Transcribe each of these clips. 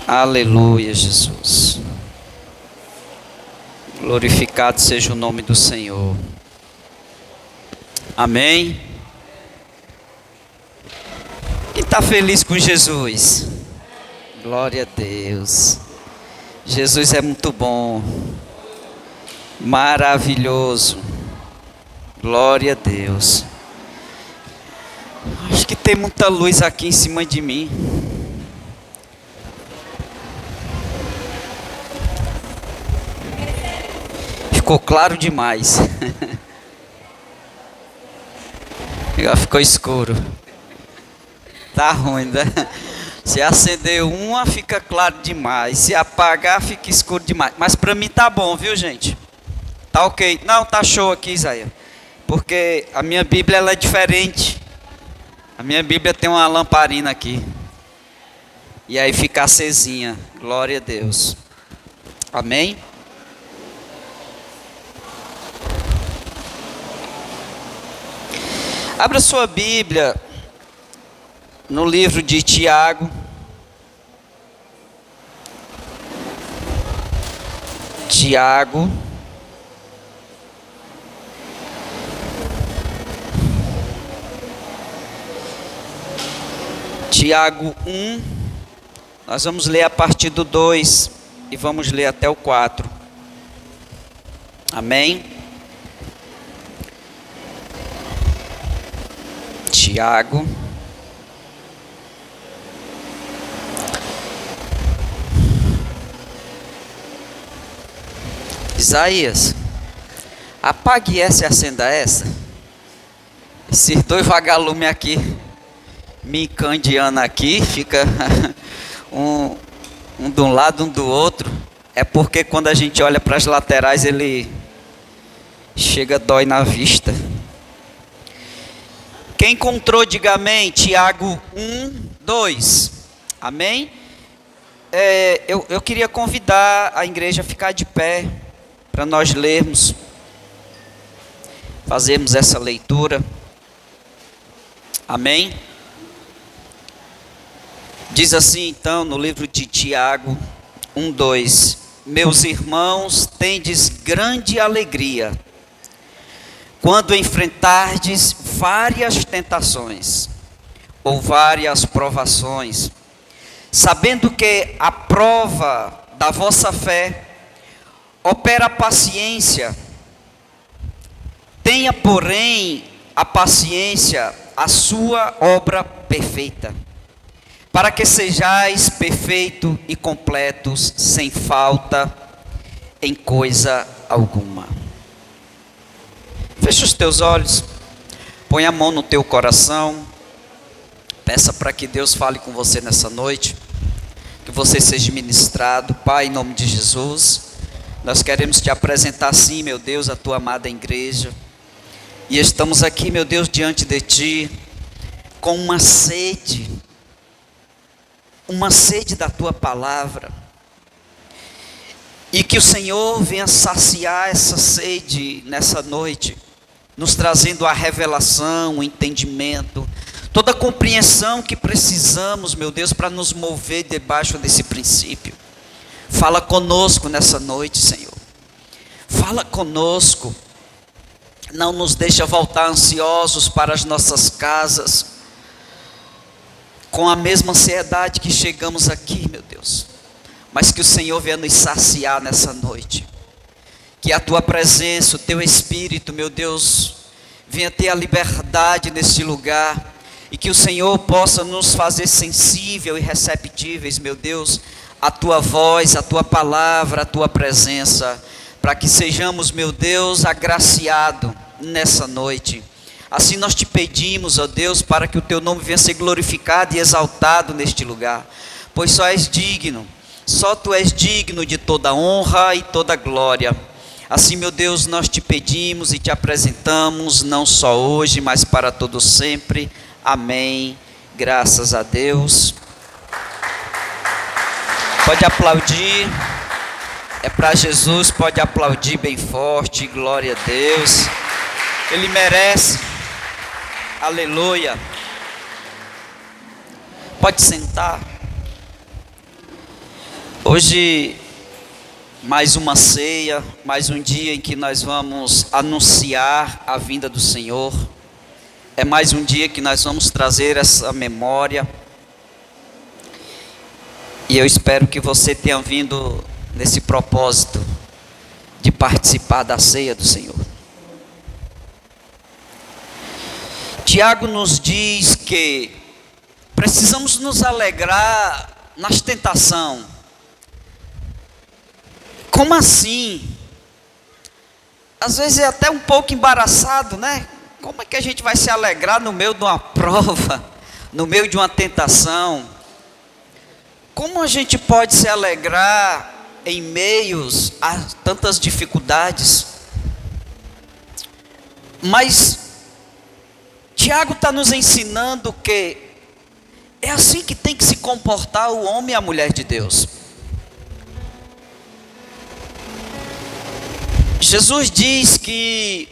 Aleluia, Jesus. Glorificado seja o nome do Senhor. Amém. Quem está feliz com Jesus? Glória a Deus. Jesus é muito bom, maravilhoso. Glória a Deus. Acho que tem muita luz aqui em cima de mim. Ficou claro demais. Já ficou escuro. Tá ruim, né? Se acender uma, fica claro demais. Se apagar, fica escuro demais. Mas para mim tá bom, viu, gente? Tá ok. Não, tá show aqui, Isaías. Porque a minha Bíblia ela é diferente. A minha Bíblia tem uma lamparina aqui. E aí fica acesinha. Glória a Deus. Amém? Abra sua Bíblia no livro de Tiago. Tiago. Tiago 1. Nós vamos ler a partir do 2 e vamos ler até o 4. Amém? Tiago. Isaías, apague essa e acenda essa. Esses dois vagalumes aqui me encandeando aqui, fica um de um lado, um do outro. É porque quando a gente olha para as laterais, ele chega, dói na vista. Quem encontrou, diga amém. Tiago 1, 2. Amém? Eu queria convidar a igreja a ficar de pé para nós lermos, fazermos essa leitura. Amém? Diz assim então no livro de Tiago 1, 2: Meus irmãos, tendes grande alegria quando enfrentardes várias tentações ou várias provações, sabendo que a prova da vossa fé opera paciência. Tenha, porém, a paciência a sua obra perfeita, para que sejais perfeitos e completos, sem falta em coisa alguma. Fecha os teus olhos, põe a mão no teu coração, peça para que Deus fale com você nessa noite, que você seja ministrado. Pai, em nome de Jesus, nós queremos te apresentar sim, meu Deus, a tua amada igreja, e estamos aqui, meu Deus, diante de ti, com uma sede da tua palavra, e que o Senhor venha saciar essa sede nessa noite, nos trazendo a revelação, o entendimento, toda a compreensão que precisamos, meu Deus, para nos mover debaixo desse princípio. Fala conosco nessa noite, Senhor. Fala conosco. Não nos deixa voltar ansiosos para as nossas casas, com a mesma ansiedade que chegamos aqui, meu Deus. Mas que o Senhor venha nos saciar nessa noite. Que a tua presença, o teu Espírito, meu Deus, venha ter a liberdade nesse lugar. E que o Senhor possa nos fazer sensíveis e receptíveis, meu Deus, à tua voz, à tua palavra, à tua presença. Para que sejamos, meu Deus, agraciados nessa noite. Assim nós te pedimos, ó Deus, para que o teu nome venha ser glorificado e exaltado neste lugar. Pois só és digno, só tu és digno de toda honra e toda glória. Assim, meu Deus, nós te pedimos e te apresentamos, não só hoje, mas para todo sempre. Amém. Graças a Deus. Pode aplaudir. É para Jesus, pode aplaudir bem forte. Glória a Deus. Ele merece. Aleluia. Pode sentar. Hoje, mais uma ceia, mais um dia em que nós vamos anunciar a vinda do Senhor. É mais um dia que nós vamos trazer essa memória. E eu espero que você tenha vindo nesse propósito de participar da ceia do Senhor. Tiago nos diz que precisamos nos alegrar nas tentações. Como assim? Às vezes é até um pouco embaraçado, né? Como é que a gente vai se alegrar no meio de uma prova, no meio de uma tentação? Como a gente pode se alegrar em meios a tantas dificuldades? Mas Tiago está nos ensinando que é assim que tem que se comportar o homem e a mulher de Deus. Jesus diz que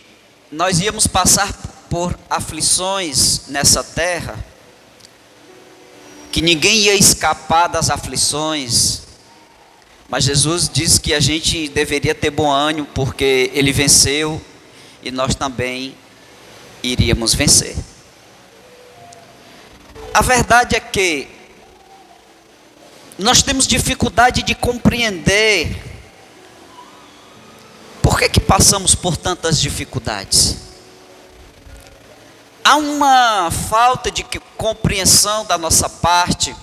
nós íamos passar por aflições nessa terra, que ninguém ia escapar das aflições, mas Jesus diz que a gente deveria ter bom ânimo, porque Ele venceu e nós também iríamos vencer. A verdade é que nós temos dificuldade de compreender por que passamos por tantas dificuldades. Há uma falta de compreensão da nossa parte,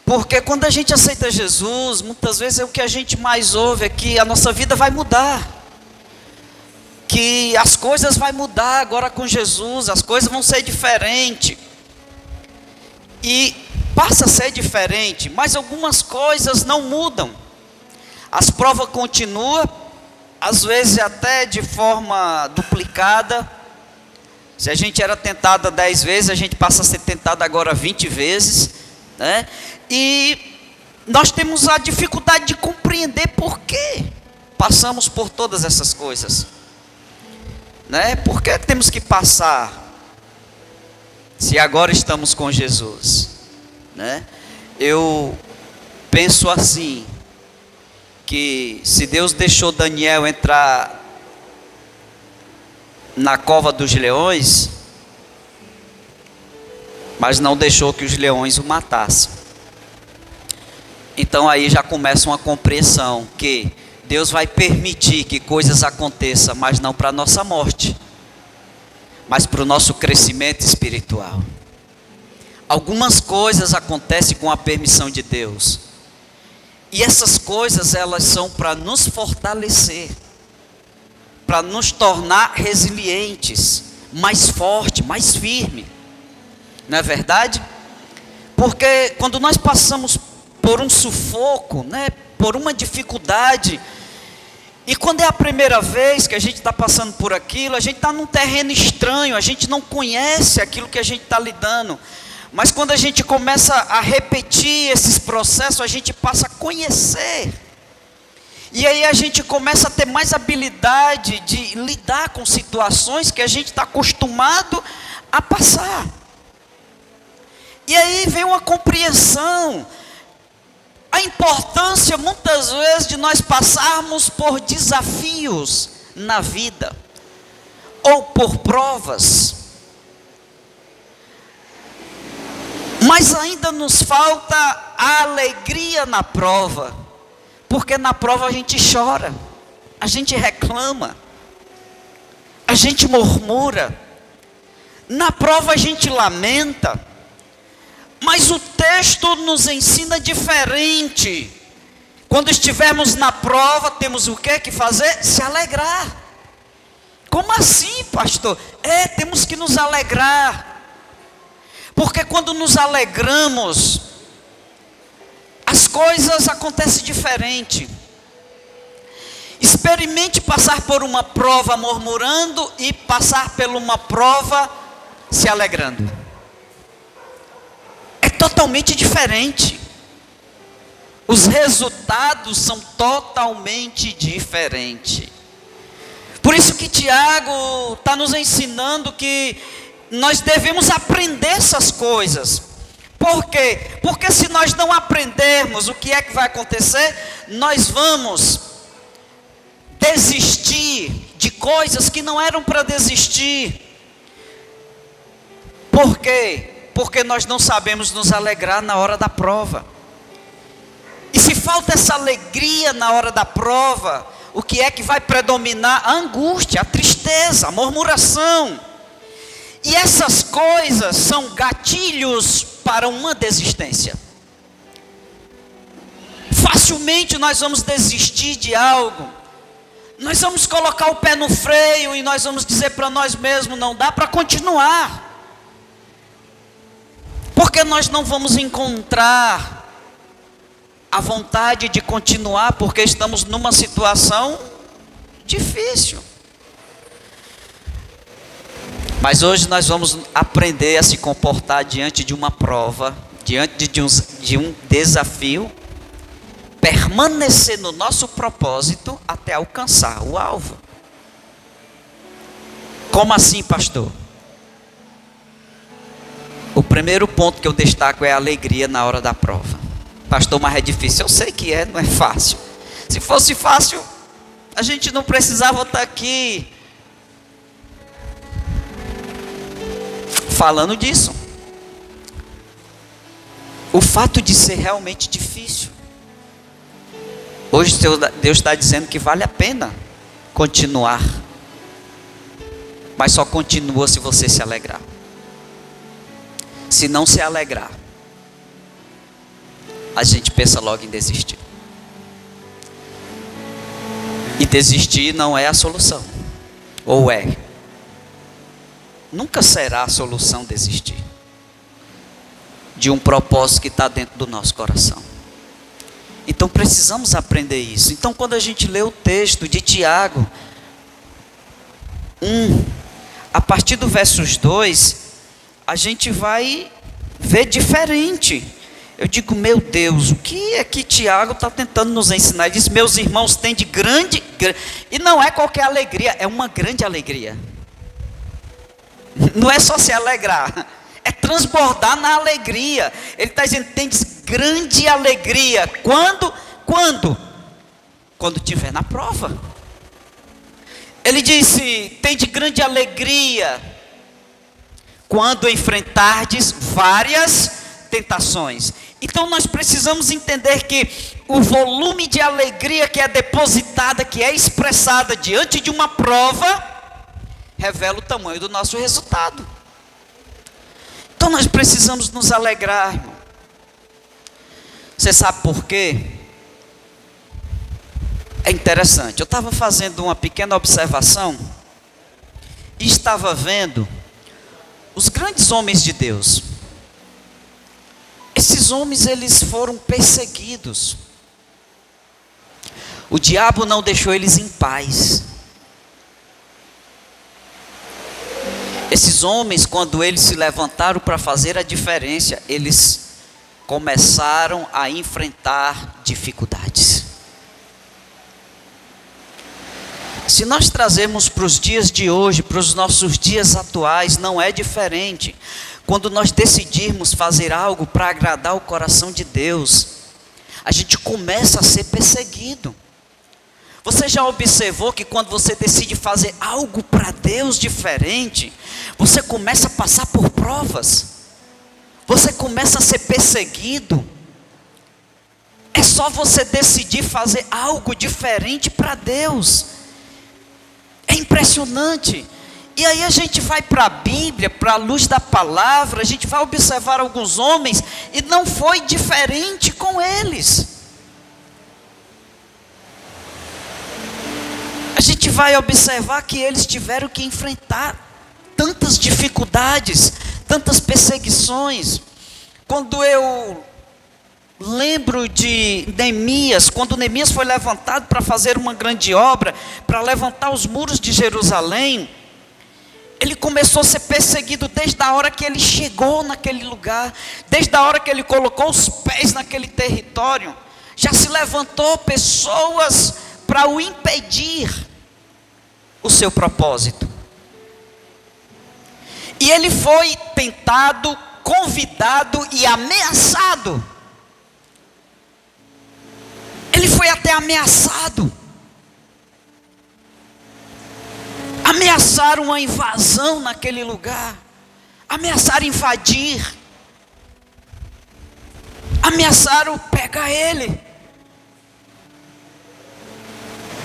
porque quando a gente aceita Jesus, muitas vezes o que a gente mais ouve é que a nossa vida vai mudar, que as coisas vão mudar agora com Jesus, as coisas vão ser diferentes, e passa a ser diferente, mas algumas coisas não mudam. As provas continuam, às vezes até de forma duplicada. Se a gente era tentado 10 vezes, a gente passa a ser tentado agora 20 vezes, né? E nós temos a dificuldade de compreender por que passamos por todas essas coisas, né? Por que temos que passar, se agora estamos com Jesus, né? Eu penso assim, que se Deus deixou Daniel entrar na cova dos leões, mas não deixou que os leões o matassem, então aí já começa uma compreensão que Deus vai permitir que coisas aconteçam, mas não para a nossa morte, mas para o nosso crescimento espiritual. Algumas coisas acontecem com a permissão de Deus, e essas coisas elas são para nos fortalecer, para nos tornar resilientes, mais forte, mais firme, não é verdade? Porque quando nós passamos por um sufoco, né, por uma dificuldade, e quando é a primeira vez que a gente está passando por aquilo, a gente está num terreno estranho, a gente não conhece aquilo que a gente está lidando. Mas quando a gente começa a repetir esses processos, a gente passa a conhecer. E aí a gente começa a ter mais habilidade de lidar com situações que a gente está acostumado a passar. E aí vem uma compreensão, a importância muitas vezes de nós passarmos por desafios na vida, ou por provas. Mas ainda nos falta a alegria na prova, porque na prova a gente chora, a gente reclama, a gente murmura, na prova a gente lamenta, mas o texto nos ensina diferente. Quando estivermos na prova, temos o que fazer? Se alegrar. Como assim, pastor? Temos que nos alegrar. Porque quando nos alegramos, as coisas acontecem diferente. Experimente passar por uma prova murmurando e passar por uma prova se alegrando. É totalmente diferente. Os resultados são totalmente diferentes. Por isso que Tiago está nos ensinando que nós devemos aprender essas coisas, Por quê? Porque se nós não aprendermos o que é que vai acontecer, nós vamos desistir de coisas que não eram para desistir. Por quê? Porque nós não sabemos nos alegrar na hora da prova. E se falta essa alegria na hora da prova, o que é que vai predominar? A angústia, a tristeza, a murmuração. E essas coisas são gatilhos para uma desistência. Facilmente nós vamos desistir de algo. Nós vamos colocar o pé no freio e nós vamos dizer para nós mesmos, não dá para continuar. Porque nós não vamos encontrar a vontade de continuar, porque estamos numa situação difícil. Mas hoje nós vamos aprender a se comportar diante de uma prova, diante de um desafio, permanecer no nosso propósito até alcançar o alvo. Como assim, pastor? O primeiro ponto que eu destaco é a alegria na hora da prova. Pastor, mas é difícil. Eu sei que não é fácil. Se fosse fácil, a gente não precisava estar aqui falando disso. O fato de ser realmente difícil. Hoje Deus está dizendo que vale a pena continuar. Mas só continua se você se alegrar. Se não se alegrar, a gente pensa logo em desistir. E desistir não é a solução. Ou é? Nunca será a solução desistir de um propósito que está dentro do nosso coração. Então precisamos aprender isso. Então quando a gente lê o texto de Tiago 1, a partir do versos 2, a gente vai ver diferente. Eu digo, meu Deus, o que é que Tiago está tentando nos ensinar? Ele diz, meus irmãos, tem de grande, e não é qualquer alegria, é uma grande alegria. Não é só se alegrar, é transbordar na alegria. Ele está dizendo, tem de grande alegria. Quando? Quando estiver na prova. Ele disse, tem de grande alegria quando enfrentardes várias tentações. Então nós precisamos entender que o volume de alegria que é depositada, que é expressada diante de uma prova, revela o tamanho do nosso resultado. Então nós precisamos nos alegrar, irmão. Você sabe por quê? É interessante, eu estava fazendo uma pequena observação e estava vendo os grandes homens de Deus. Esses homens, eles foram perseguidos. O diabo não deixou eles em paz. Esses homens, quando eles se levantaram para fazer a diferença, eles começaram a enfrentar dificuldades. Se nós trazermos para os dias de hoje, para os nossos dias atuais, não é diferente. Quando nós decidirmos fazer algo para agradar o coração de Deus, a gente começa a ser perseguido. Você já observou que quando você decide fazer algo para Deus diferente, você começa a passar por provas, você começa a ser perseguido. É só você decidir fazer algo diferente para Deus. É impressionante. E aí a gente vai para a Bíblia, para a luz da palavra, a gente vai observar alguns homens, e não foi diferente com eles. A gente vai observar que eles tiveram que enfrentar tantas dificuldades, tantas perseguições. Quando eu lembro de Neemias, quando Neemias foi levantado para fazer uma grande obra, para levantar os muros de Jerusalém, ele começou a ser perseguido desde a hora que ele chegou naquele lugar, desde a hora que ele colocou os pés naquele território. Já se levantou pessoas para o impedir o seu propósito. E ele foi tentado convidado e ameaçado. Ele foi até ameaçado. Ameaçaram uma invasão naquele lugar. Ameaçaram invadir. Ameaçaram pegar ele.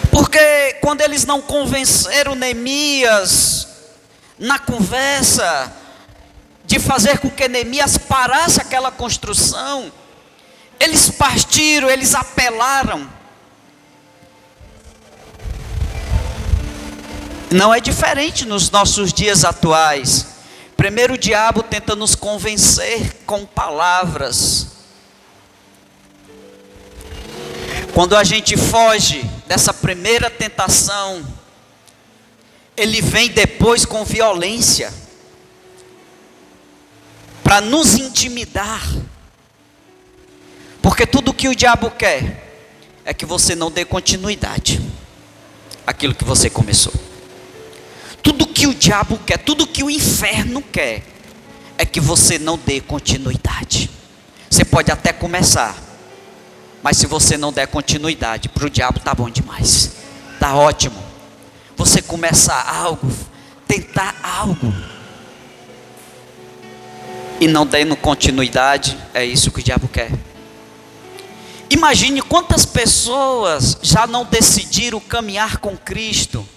Porque quando eles não convenceram Neemias na conversa de fazer com que Neemias parasse aquela construção, eles partiram, eles apelaram. Não é diferente nos nossos dias atuais. Primeiro o diabo tenta nos convencer com palavras. Quando a gente foge dessa primeira tentação, ele vem depois com violência, para nos intimidar. Porque tudo que o diabo quer é que você não dê continuidade àquilo que você começou. Tudo que o diabo quer, tudo que o inferno quer, é que você não dê continuidade. Você pode até começar, mas se você não der continuidade, para o diabo está bom demais, está ótimo. Você começar algo, tentar algo, e não dando continuidade, é isso que o diabo quer. Imagine quantas pessoas já não decidiram caminhar com Cristo,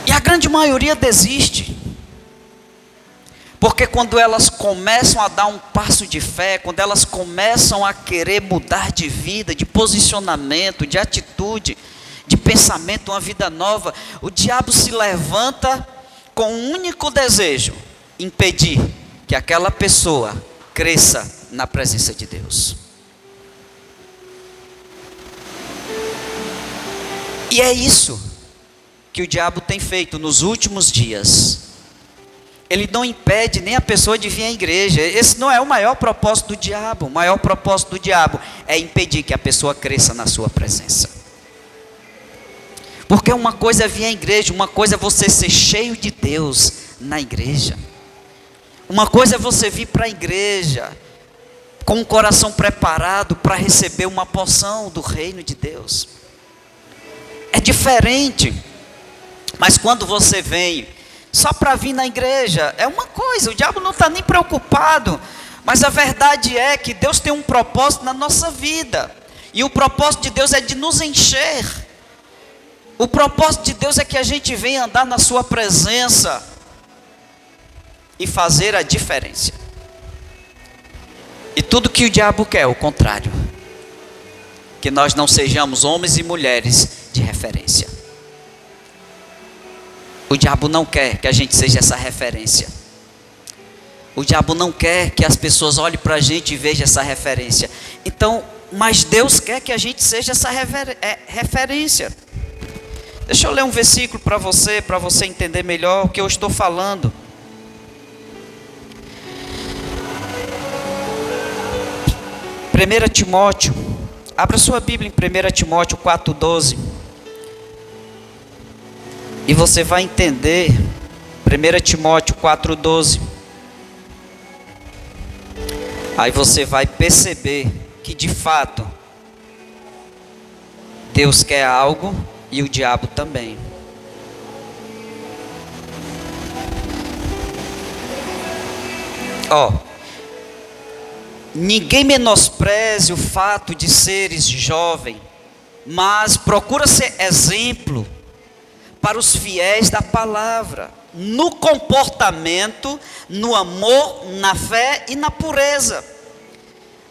e a grande maioria desiste. Porque quando elas começam a dar um passo de fé, quando elas começam a querer mudar de vida, de posicionamento, de atitude, de pensamento, uma vida nova, o diabo se levanta com um único desejo: impedir que aquela pessoa cresça na presença de Deus. E é isso que o diabo tem feito nos últimos dias. Ele não impede nem a pessoa de vir à igreja. Esse não é o maior propósito do diabo. O maior propósito do diabo é impedir que a pessoa cresça na sua presença. Porque uma coisa é vir à igreja, uma coisa é você ser cheio de Deus na igreja. Uma coisa é você vir para a igreja com o coração preparado para receber uma porção do reino de Deus. É diferente. Mas quando você vem só para vir na igreja, é uma coisa, o diabo não está nem preocupado. Mas a verdade é que Deus tem um propósito na nossa vida. E o propósito de Deus é de nos encher. O propósito de Deus é que a gente venha andar na sua presença e fazer a diferença. E tudo que o diabo quer é o contrário: que nós não sejamos homens e mulheres de referência. O diabo não quer que a gente seja essa referência. O diabo não quer que as pessoas olhem para a gente e vejam essa referência. Então, mas Deus quer que a gente seja essa referência. Deixa eu ler um versículo para você entender melhor o que eu estou falando. 1 Timóteo, abra sua Bíblia em 1 Timóteo 4,12. E você vai entender, 1 Timóteo 4,12. Aí você vai perceber que de fato Deus quer algo e o diabo também. Ninguém menospreze o fato de seres jovem, mas procura ser exemplo para os fiéis da palavra, no comportamento, no amor, na fé e na pureza.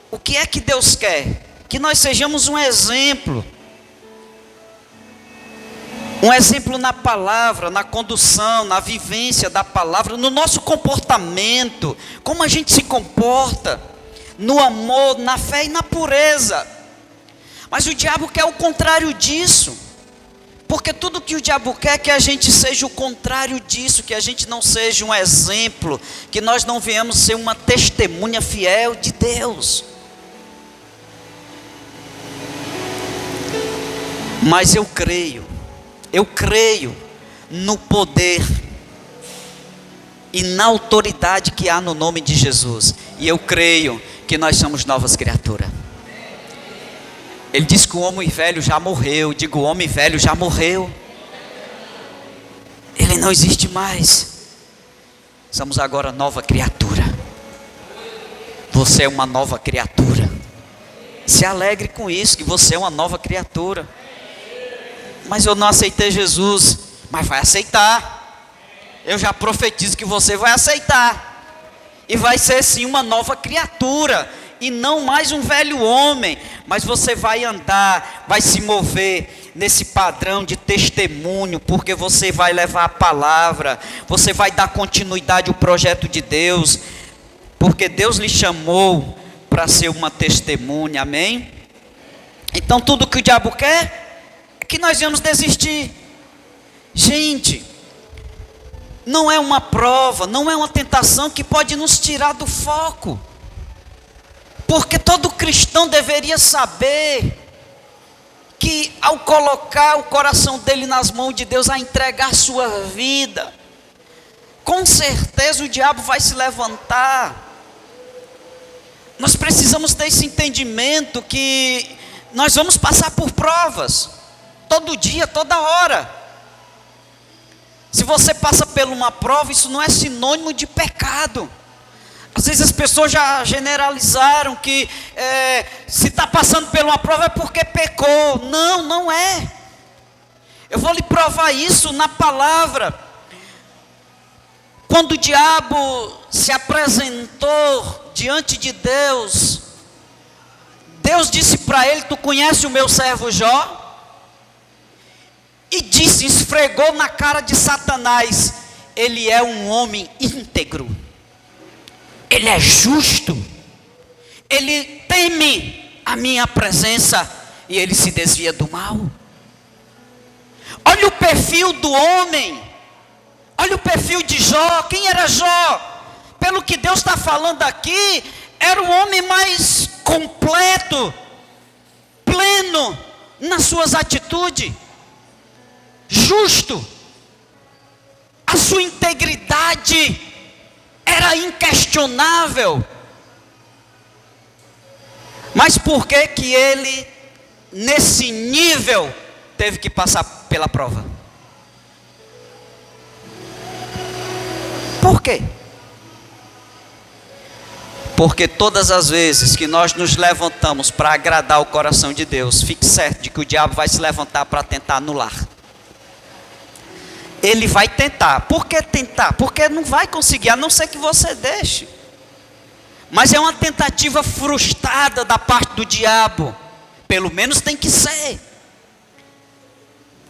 O que é que Deus quer? Que nós sejamos um exemplo na palavra, na condução, na vivência da palavra, no nosso comportamento, como a gente se comporta, no amor, na fé e na pureza. Mas o diabo quer o contrário disso. Porque tudo que o diabo quer é que a gente seja o contrário disso, que a gente não seja um exemplo, que nós não venhamos ser uma testemunha fiel de Deus. Mas eu creio no poder e na autoridade que há no nome de Jesus. E eu creio que nós somos novas criaturas. Ele diz que o homem velho já morreu. Digo, o homem velho já morreu. Ele não existe mais. Somos agora nova criatura. Você é uma nova criatura. Se alegre com isso, que você é uma nova criatura. Mas eu não aceitei Jesus. Mas vai aceitar. Eu já profetizo que você vai aceitar. E vai ser sim uma nova criatura. E não mais um velho homem. Mas você vai andar, vai se mover nesse padrão de testemunho. Porque você vai levar a palavra. Você vai dar continuidade ao projeto de Deus. Porque Deus lhe chamou para ser uma testemunha, amém? Então tudo que o diabo quer é que nós vamos desistir. Gente, não é uma prova, não é uma tentação que pode nos tirar do foco. Porque todo cristão deveria saber que ao colocar o coração dele nas mãos de Deus, a entregar sua vida, com certeza o diabo vai se levantar. Nós precisamos ter esse entendimento que nós vamos passar por provas, todo dia, toda hora. Se você passa por uma prova, isso não é sinônimo de pecado. Às vezes as pessoas já generalizaram que se está passando por uma prova é porque pecou. Não, não é. Eu vou lhe provar isso na palavra. Quando o diabo se apresentou diante de Deus, Deus disse para ele: tu conhece o meu servo Jó? E disse, esfregou na cara de Satanás: ele é um homem íntegro, ele é justo, ele teme a minha presença e ele se desvia do mal. Olha o perfil do homem, olha o perfil de Jó. Quem era Jó? Pelo que Deus está falando aqui, era o homem mais completo, pleno nas suas atitudes, justo, a sua integridade era inquestionável. Mas por que que ele, nesse nível, teve que passar pela prova? Por quê? Porque todas as vezes que nós nos levantamos para agradar o coração de Deus, fique certo de que o diabo vai se levantar para tentar anular. Ele vai tentar. Por que tentar? Porque não vai conseguir, a não ser que você deixe. Mas é uma tentativa frustrada da parte do diabo. Pelo menos tem que ser.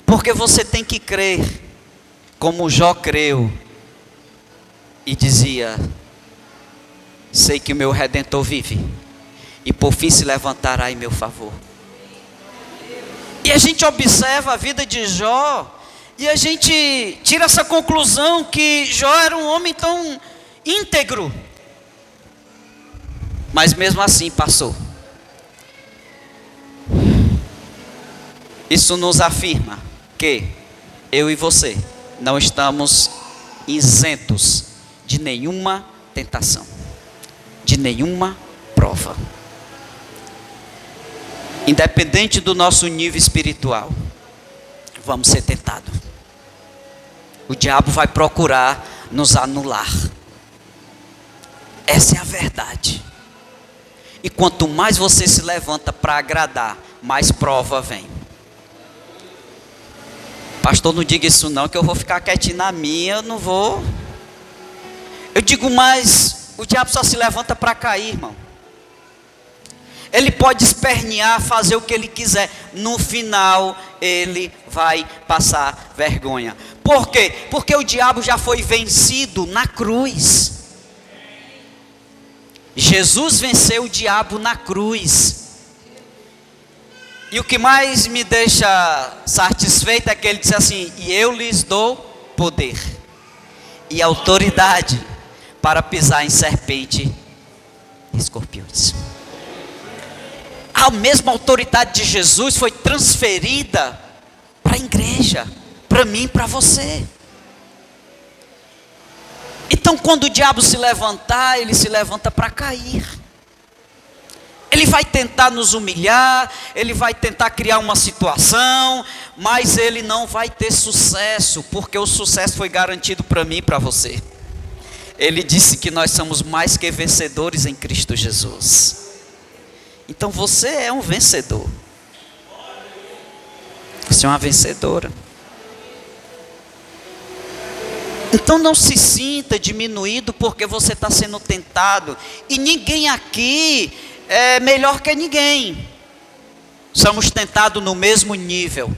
Porque você tem que crer, como Jó creu, e dizia: sei que o meu Redentor vive, e por fim se levantará em meu favor. E a gente observa a vida de Jó, e a gente tira essa conclusão que Jó era um homem tão íntegro. Mas mesmo assim passou. Isso nos afirma que eu e você não estamos isentos de nenhuma tentação, de nenhuma prova. Independente do nosso nível espiritual, vamos ser tentados. O diabo vai procurar nos anular. Essa é a verdade. E quanto mais você se levanta para agradar, mais prova vem. Pastor, não diga isso não, que eu vou ficar quietinho na minha, eu não vou. Eu digo, mas o diabo só se levanta para cair, irmão. Ele pode espernear, fazer o que ele quiser. No final, ele vai passar vergonha. Por quê? Porque o diabo já foi vencido na cruz. Jesus venceu o diabo na cruz. E o que mais me deixa satisfeito é que ele diz assim: e eu lhes dou poder e autoridade para pisar em serpente e escorpiões. A mesma autoridade de Jesus foi transferida para a igreja, para mim e para você. Então, quando o diabo se levantar, ele se levanta para cair. Ele vai tentar nos humilhar, ele vai tentar criar uma situação, mas ele não vai ter sucesso, porque o sucesso foi garantido para mim e para você. Ele disse que nós somos mais que vencedores em Cristo Jesus. Então você é um vencedor. Você é uma vencedora. Então não se sinta diminuído porque você está sendo tentado. E ninguém aqui é melhor que ninguém. Somos tentados no mesmo nível.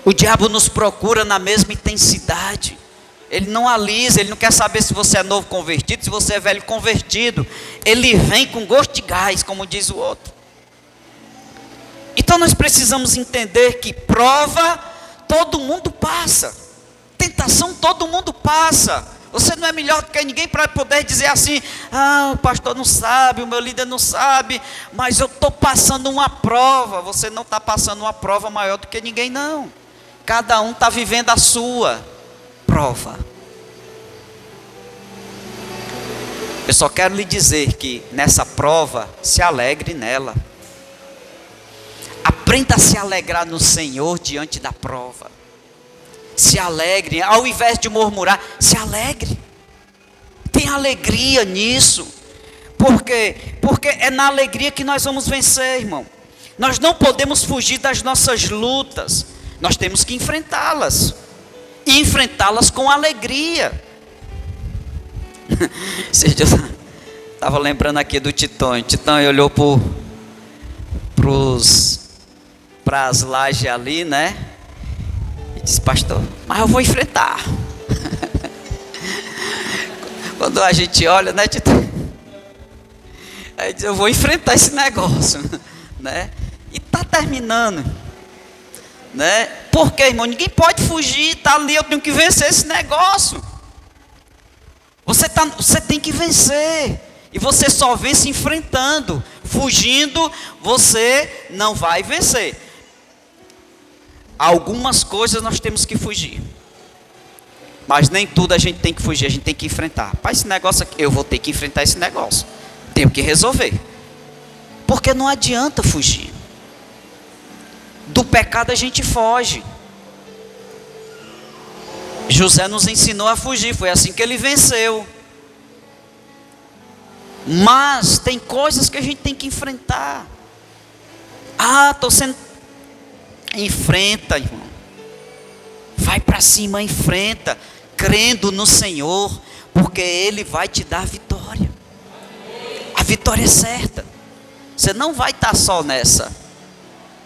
O diabo nos procura na mesma intensidade. Ele não alisa, ele não quer saber se você é novo convertido, se você é velho convertido. Ele vem com gosto de gás, como diz o outro. Então nós precisamos entender que prova todo mundo passa. Tentação todo mundo passa. Você não é melhor do que ninguém para poder dizer assim: ah, o pastor não sabe, o meu líder não sabe, mas eu estou passando uma prova. Você não está passando uma prova maior do que ninguém, não. Cada um está vivendo a sua prova. Eu só quero lhe dizer que nessa prova, se alegre nela. Aprenda a se alegrar no Senhor diante da prova. Se alegre, ao invés de murmurar, se alegre. Tenha alegria nisso. Por quê? Porque é na alegria que nós vamos vencer, irmão. Nós não podemos fugir das nossas lutas. Nós temos que enfrentá-las. E enfrentá-las com alegria. Eu estava lembrando aqui do Titão. Titão olhou para as lajes ali, né? Disse: pastor, mas eu vou enfrentar. Quando a gente olha, né, Titão? Aí diz: eu vou enfrentar esse negócio, né? E está terminando, né? Porque, irmão, ninguém pode fugir, está ali, eu tenho que vencer esse negócio. Você tem que vencer. E você só vence enfrentando. Fugindo, você não vai vencer. Algumas coisas nós temos que fugir. Mas nem tudo a gente tem que fugir, a gente tem que enfrentar. Para esse negócio aqui, eu vou ter que enfrentar esse negócio. Tenho que resolver. Porque não adianta fugir. Do pecado a gente foge. José nos ensinou a fugir, foi assim que ele venceu. Mas tem coisas que a gente tem que enfrentar. Ah, estou sendo... Enfrenta, irmão. Vai para cima, enfrenta. Crendo no Senhor, porque Ele vai te dar vitória. A vitória é certa. Você não vai estar só nessa.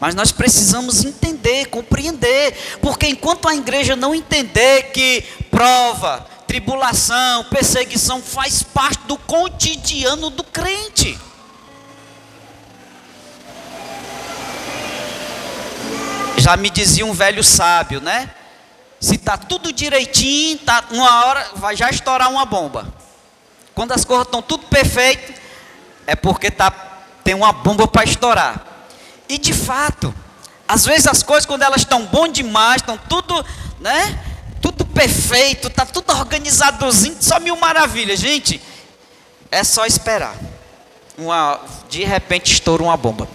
Mas nós precisamos entender, compreender. Porque enquanto a igreja não entender que prova, tribulação, perseguição faz parte do cotidiano do crente. Já me dizia um velho sábio, né? Se está tudo direitinho, tá, uma hora vai já estourar uma bomba. Quando as coisas estão tudo perfeito, é porque tem uma bomba para estourar. E de fato, às vezes as coisas, quando elas estão bom demais, estão tudo, né? Tudo perfeito, está tudo organizadozinho, só mil maravilhas, gente. É só esperar. De repente estoura uma bomba.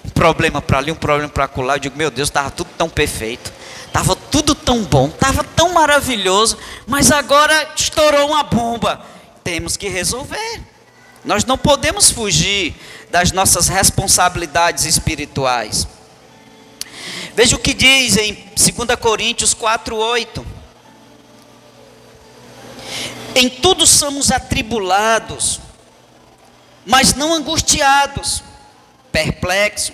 Um problema para ali, um problema para acolá. Eu digo: meu Deus, estava tudo tão perfeito. Estava tudo tão bom, estava tão maravilhoso. Mas agora estourou uma bomba. Temos que resolver. Nós não podemos fugir das nossas responsabilidades espirituais. Veja o que diz em 2 Coríntios 4:8. Em tudo somos atribulados, mas não angustiados, perplexos,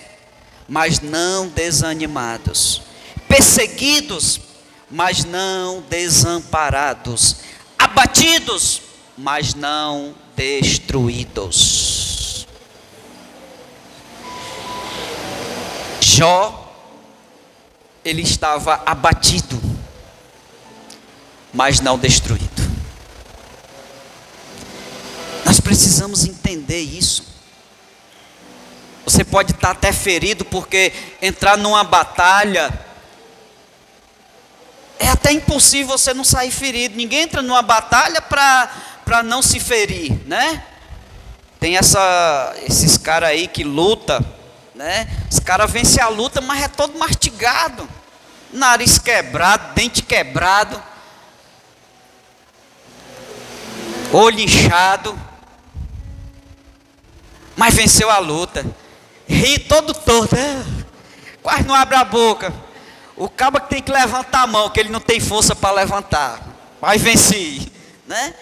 mas não desanimados, perseguidos, mas não desamparados, abatidos, mas não destruídos. Jó, ele estava abatido, mas não destruído. Nós precisamos entender isso. Você pode estar até ferido, porque entrar numa batalha é até é impossível você não sair ferido. Ninguém entra numa batalha para não se ferir, né? Tem esses caras aí que lutam, né? Os caras vencem a luta, mas é todo mastigado, nariz quebrado, dente quebrado, olho inchado, mas venceu a luta. Ri todo torto, quase não abre a boca. O cabo que tem que levantar a mão, que ele não tem força para levantar, mas venci, né?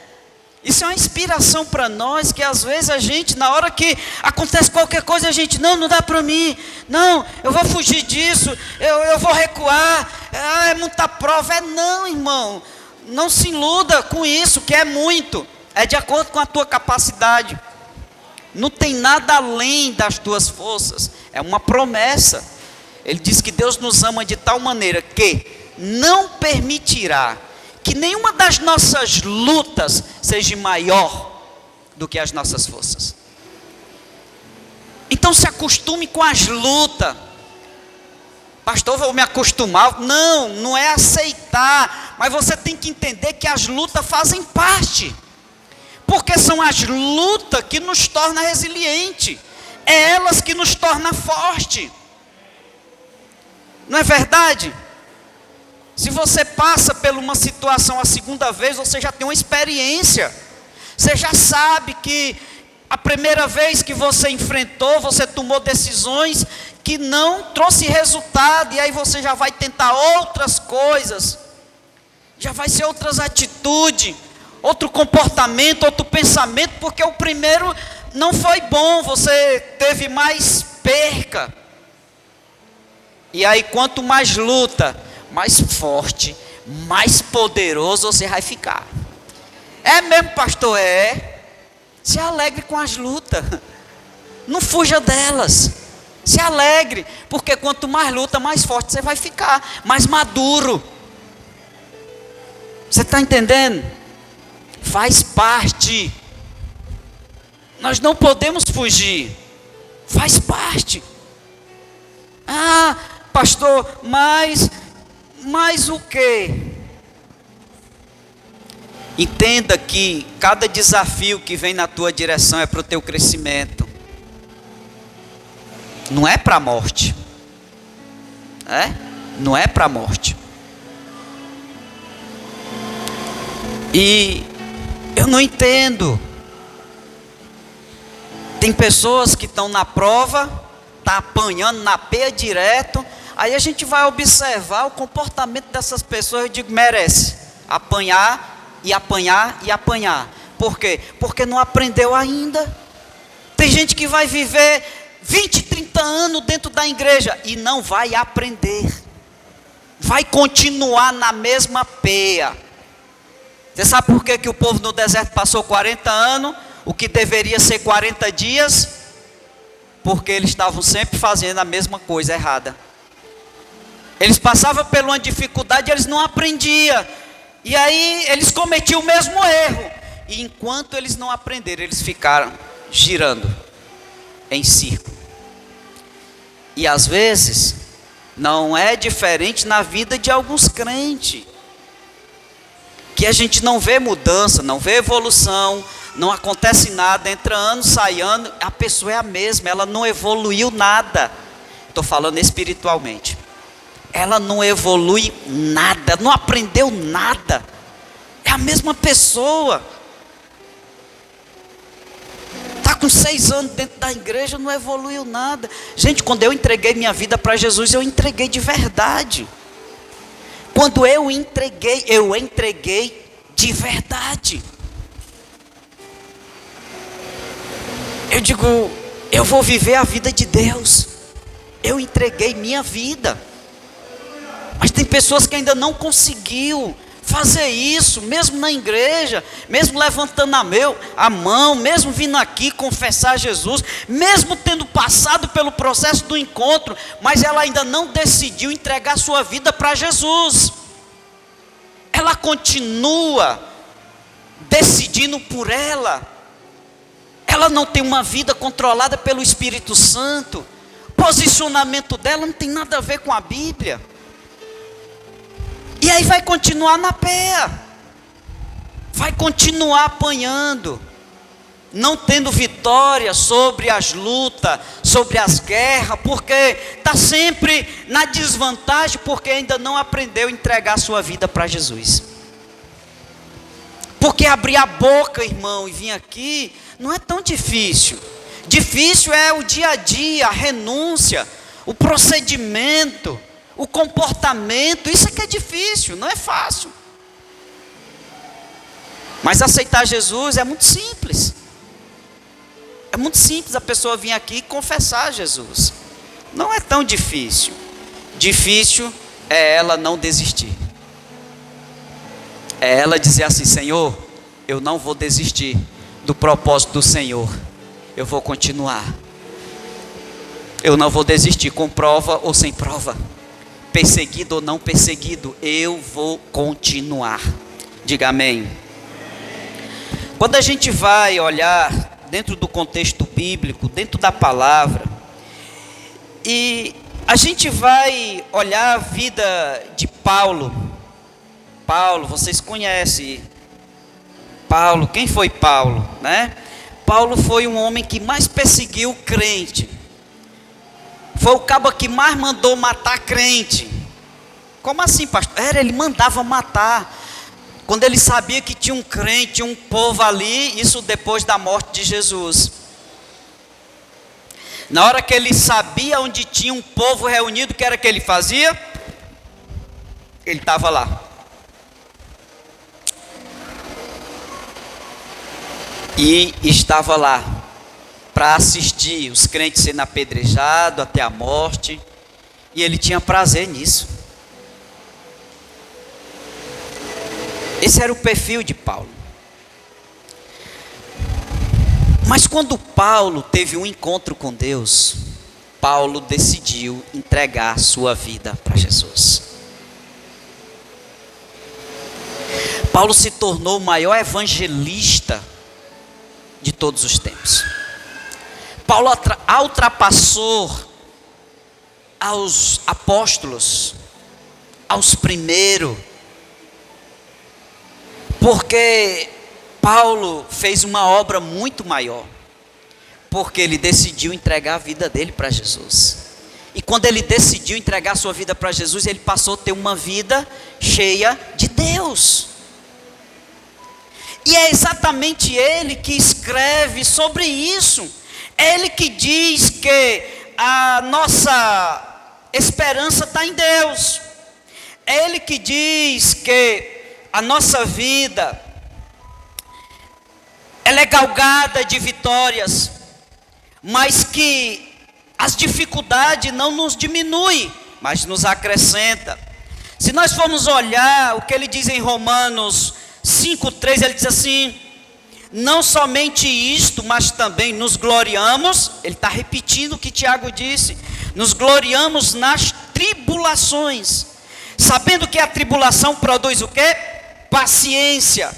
Isso é uma inspiração para nós, que às vezes a gente, na hora que acontece qualquer coisa, a gente, não dá para mim, não, eu vou fugir disso, eu vou recuar, é muita prova. Não, irmão, não se iluda com isso, que é muito, é de acordo com a tua capacidade, não tem nada além das tuas forças, é uma promessa. Ele diz que Deus nos ama de tal maneira que não permitirá que nenhuma das nossas lutas seja maior do que as nossas forças. Então se acostume com as lutas. Pastor, vou me acostumar? Não é aceitar, mas você tem que entender que as lutas fazem parte, porque são as lutas que nos tornam resilientes, é elas que nos tornam forte. Não é verdade? Se você passa por uma situação a segunda vez, você já tem uma experiência. Você já sabe que a primeira vez que você enfrentou, você tomou decisões que não trouxe resultado. E aí você já vai tentar outras coisas. Já vai ser outras atitudes, outro comportamento, outro pensamento. Porque o primeiro não foi bom, você teve mais perca. E aí quanto mais luta, mais forte, mais poderoso você vai ficar. É mesmo, pastor? Se alegre com as lutas, não fuja delas, se alegre, porque quanto mais luta, mais forte você vai ficar, mais maduro. Você está entendendo? Faz parte, nós não podemos fugir, faz parte. Pastor, mas o quê? Entenda que cada desafio que vem na tua direção é para o teu crescimento, não é para a morte, não é para a morte. E eu não entendo, tem pessoas que estão na prova, está apanhando na peia direto. Aí a gente vai observar o comportamento dessas pessoas. Eu digo, merece apanhar e apanhar e apanhar. Por quê? Porque não aprendeu ainda. Tem gente que vai viver 20, 30 anos dentro da igreja e não vai aprender, vai continuar na mesma peia. Você sabe por que o povo no deserto passou 40 anos, o que deveria ser 40 dias? Porque eles estavam sempre fazendo a mesma coisa errada. Eles passavam por uma dificuldade, eles não aprendiam. E aí eles cometiam o mesmo erro. E enquanto eles não aprenderam, eles ficaram girando em círculo. E às vezes, não é diferente na vida de alguns crentes. Que a gente não vê mudança, não vê evolução, não acontece nada, entra ano, sai ano, a pessoa é a mesma, ela não evoluiu nada. Estou falando espiritualmente. Ela não evolui nada, não aprendeu nada, é a mesma pessoa, está com 6 anos dentro da igreja, não evoluiu nada. Gente, quando eu entreguei minha vida para Jesus, eu entreguei de verdade. Quando eu entreguei de verdade. Eu digo, eu vou viver a vida de Deus, eu entreguei minha vida. Mas tem pessoas que ainda não conseguiu fazer isso, mesmo na igreja, mesmo levantando a mão, mesmo vindo aqui confessar Jesus, mesmo tendo passado pelo processo do encontro, mas ela ainda não decidiu entregar sua vida para Jesus. Ela continua decidindo por ela. Ela não tem uma vida controlada pelo Espírito Santo. O posicionamento dela não tem nada a ver com a Bíblia. E aí vai continuar na peia, vai continuar apanhando, não tendo vitória sobre as lutas, sobre as guerras, porque está sempre na desvantagem, porque ainda não aprendeu a entregar a sua vida para Jesus. Porque abrir a boca, irmão, e vir aqui, não é tão difícil. Difícil é o dia a dia, a renúncia, o procedimento, o comportamento. Isso é que é difícil, não é fácil. Mas aceitar Jesus é muito simples. É muito simples a pessoa vir aqui e confessar Jesus. Não é tão difícil. Difícil é ela não desistir. É ela dizer assim: Senhor, eu não vou desistir do propósito do Senhor. Eu vou continuar. Eu não vou desistir, com prova ou sem prova, perseguido ou não perseguido, eu vou continuar. Diga amém. Quando a gente vai olhar dentro do contexto bíblico, dentro da palavra, e a gente vai olhar a vida de Paulo. Paulo, vocês conhecem Paulo. Quem foi Paulo, né? Paulo foi um homem que mais perseguiu crente. Foi o cabo que mais mandou matar crente. Como assim, pastor? Ele mandava matar. Quando ele sabia que tinha um crente, um povo ali, isso depois da morte de Jesus. Na hora que ele sabia onde tinha um povo reunido, o que era que ele fazia? Ele estava lá. E estava lá para assistir os crentes sendo apedrejados até a morte. E ele tinha prazer nisso. Esse era o perfil de Paulo. Mas quando Paulo teve um encontro com Deus, Paulo decidiu entregar sua vida para Jesus. Paulo se tornou o maior evangelista de todos os tempos. Paulo ultrapassou aos apóstolos, aos primeiros, porque Paulo fez uma obra muito maior, porque ele decidiu entregar a vida dele para Jesus. E quando ele decidiu entregar sua vida para Jesus, ele passou a ter uma vida cheia de Deus. E é exatamente ele que escreve sobre isso. É ele que diz que a nossa esperança está em Deus. É ele que diz que a nossa vida ela é galgada de vitórias, mas que as dificuldades não nos diminuem, mas nos acrescenta. Se nós formos olhar o que ele diz em Romanos 5:3, ele diz assim: não somente isto, mas também nos gloriamos. Ele está repetindo o que Tiago disse: nos gloriamos nas tribulações, sabendo que a tribulação produz o quê? Paciência.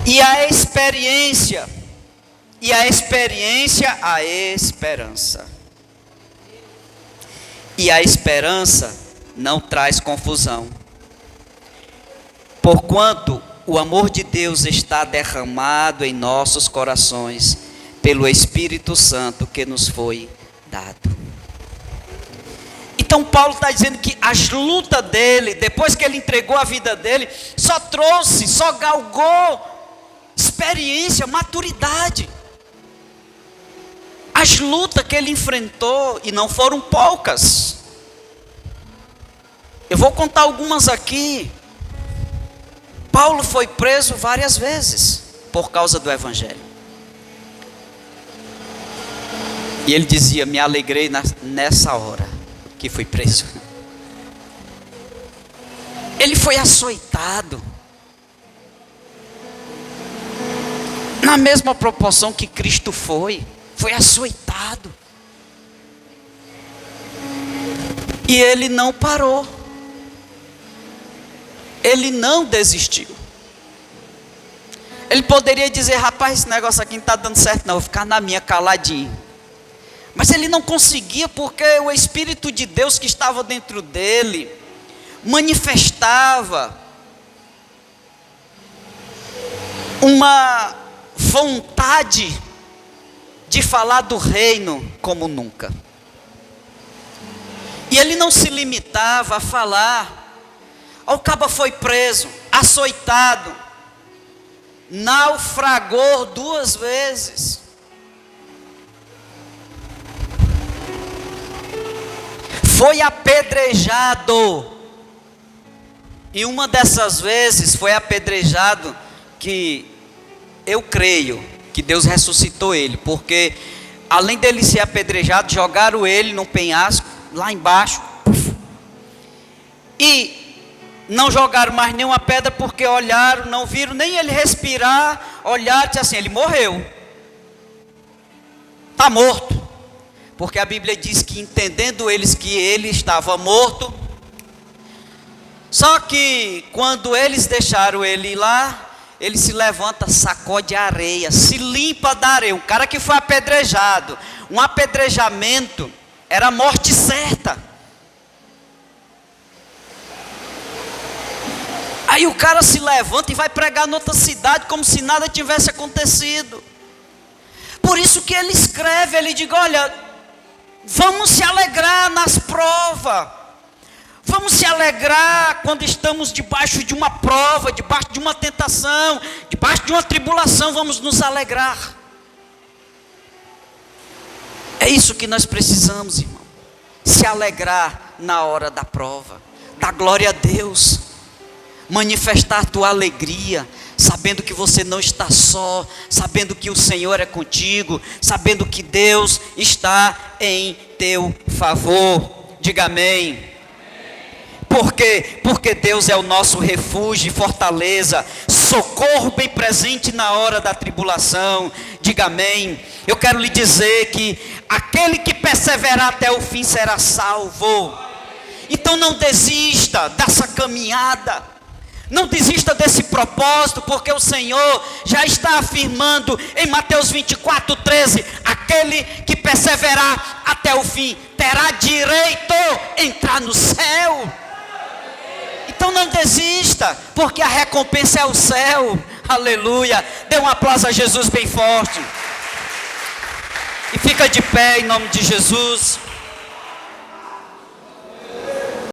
E a experiência, a esperança. E a esperança não traz confusão, porquanto o amor de Deus está derramado em nossos corações, pelo Espírito Santo que nos foi dado. Então Paulo está dizendo que as lutas dele, depois que ele entregou a vida dele, só galgou experiência, maturidade. As lutas que ele enfrentou, e não foram poucas. Eu vou contar algumas aqui. Paulo foi preso várias vezes por causa do Evangelho. E ele dizia: me alegrei nessa hora que fui preso. Ele foi açoitado, na mesma proporção que Cristo foi açoitado. E ele não parou. Ele não desistiu. Ele poderia dizer: rapaz, esse negócio aqui não está dando certo não, vou ficar na minha caladinho. Mas ele não conseguia, porque o Espírito de Deus que estava dentro dele manifestava uma vontade de falar do reino como nunca. E ele não se limitava a falar. O caba foi preso, açoitado, naufragou 2 vezes. Foi apedrejado. E uma dessas vezes foi apedrejado que eu creio que Deus ressuscitou ele, porque além dele ser apedrejado, jogaram ele num penhasco lá embaixo, e não jogaram mais nenhuma pedra, porque olharam, não viram nem ele respirar, olharam e disseram assim: ele morreu, está morto, porque a Bíblia diz que entendendo eles que ele estava morto. Só que quando eles deixaram ele lá, ele se levanta, sacode a areia, se limpa da areia. Um cara que foi apedrejado, um apedrejamento era a morte certa. Aí o cara se levanta e vai pregar noutra cidade como se nada tivesse acontecido. Por isso que ele escreve, ele diz: olha, vamos se alegrar nas provas. Vamos se alegrar quando estamos debaixo de uma prova, debaixo de uma tentação, debaixo de uma tribulação, vamos nos alegrar. É isso que nós precisamos, irmão. Se alegrar na hora da prova. Dar glória a Deus. Manifestar a tua alegria, sabendo que você não está só, sabendo que o Senhor é contigo, sabendo que Deus está em teu favor. Diga amém. Por quê? Porque Deus é o nosso refúgio e fortaleza, socorro bem presente na hora da tribulação. Diga amém. Eu quero lhe dizer que aquele que perseverar até o fim será salvo. Então não desista dessa caminhada, não desista desse propósito, porque o Senhor já está afirmando em Mateus 24:13: aquele que perseverar até o fim terá direito a entrar no céu. Então não desista, porque a recompensa é o céu. Aleluia. Dê um aplauso a Jesus bem forte. E fica de pé em nome de Jesus.